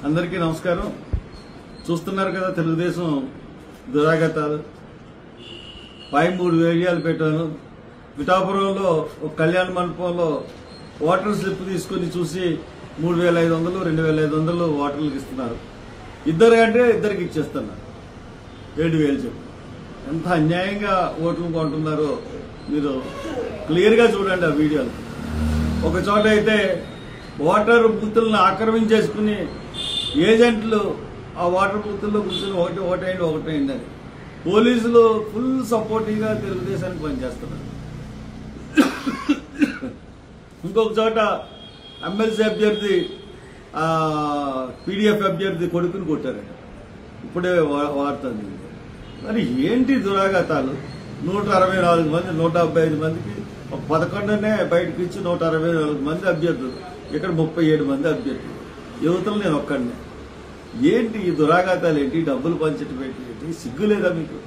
అందరికీ నమస్కారం. చూస్తున్నారు కదా తెలుగుదేశం దురాగతాలు. 3 వేరియాలు పెట్టాను. పిఠాపురంలో ఒక కళ్యాణ మండపంలో వాటర్ స్లిప్ తీసుకుని చూసి 3,500 2,500 వాటర్లకు ఇస్తున్నారు. ఇద్దరికి ఇచ్చేస్తున్నారు 7,000 చెప్పు. ఎంత అన్యాయంగా ఓట్లు కొంటున్నారో మీరు క్లియర్గా చూడండి ఆ వీడియోలు. ఒక చోట అయితే వాటర్ బూతులను ఆక్రమించేసుకుని ఏజెంట్లు ఆ వాటర్ బూతుల్లో కూర్చొని ఒకటైంది అని పోలీసులు ఫుల్ సపోర్టివ్గా తెలుగుదేశానికి పనిచేస్తున్నారు. ఇంకొక చోట ఎమ్మెల్సీ అభ్యర్థి పీడీఎఫ్ అభ్యర్థి కొడుకుని కొట్టారట. ఇప్పుడే వార్తుంది. మరి ఏంటి దురాఘాతాలు? 164 మంది 175 మందికి 11నే బయటకు ఇచ్చి 164 మంది అభ్యర్థులు. ఇక్కడ 37 మంది అభ్యర్థులు. యువతలు నేను ఒక్కడినే. ఏంటి ఈ దురాఘాతాలు? ఏంటి డబ్బులు పంచడం ఏంటి? సిగ్గులేదా మీకు?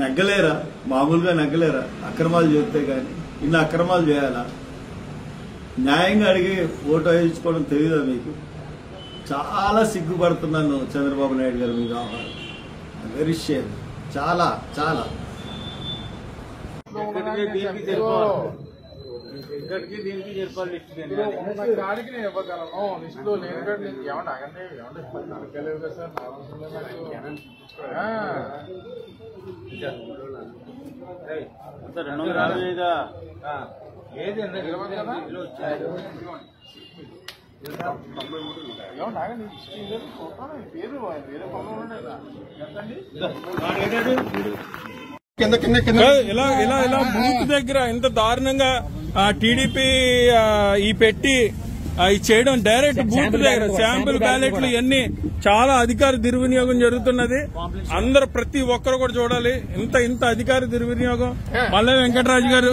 నెగ్గలేరా? మామూలుగా నెగ్గలేరా? అక్రమాలు చేస్తే కానీ ఇన్ని అక్రమాలు చేయాలా? న్యాయంగా అడిగి ఓటు వేయించుకోవడం తెలియదా మీకు? చాలా సిగ్గుపడుతున్నాను చంద్రబాబు నాయుడు గారు మీ వ్యవహారం. Very share. చాలా చాలా దీనికి చెప్పాలి. కాడికి నేను ఇవ్వగలను. లిస్టులో లేని ఏమన్నా ఆగండి. నరకలేవు కదా సార్. ఏది పేరు వేరే ఇలా బూత్ దగ్గర ఇంత దారుణంగా టీడీపీ ఈ పెట్టి చేయడం, డైరెక్ట్ బూత్ దగ్గర శాంపుల్ బ్యాలెట్లు ఇవన్నీ చాలా అధికార దుర్వినియోగం జరుగుతున్నది. అందరు ప్రతి ఒక్కరు కూడా చూడాలి. ఇంత అధికార దుర్వినియోగం. మల్లె వెంకటరాజు గారు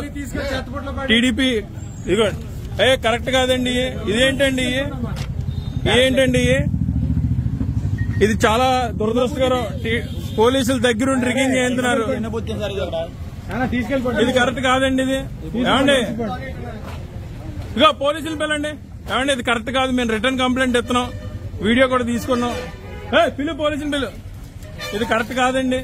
టీడీపీ ఇదిగో కరెక్ట్ కాదండి. ఇదేంటండి? ఇది చాలా దురదృష్టకరం. పోలీసుల దగ్గరుండి రిగింగ్ చేస్తున్నారు. ఇది కరెక్ట్ కాదండి. ఇది ఏమండి? ఇక పోలీసులు పిల్లండి. ఏమండి ఇది కరెక్ట్ కాదు. మేము రిటర్న్ కంప్లైంట్ ఇస్తున్నాం. వీడియో కూడా తీసుకున్నాం. పిలు పోలీసులు పిలు. ఇది కరెక్ట్ కాదండి.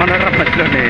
మన మధ్యలోనే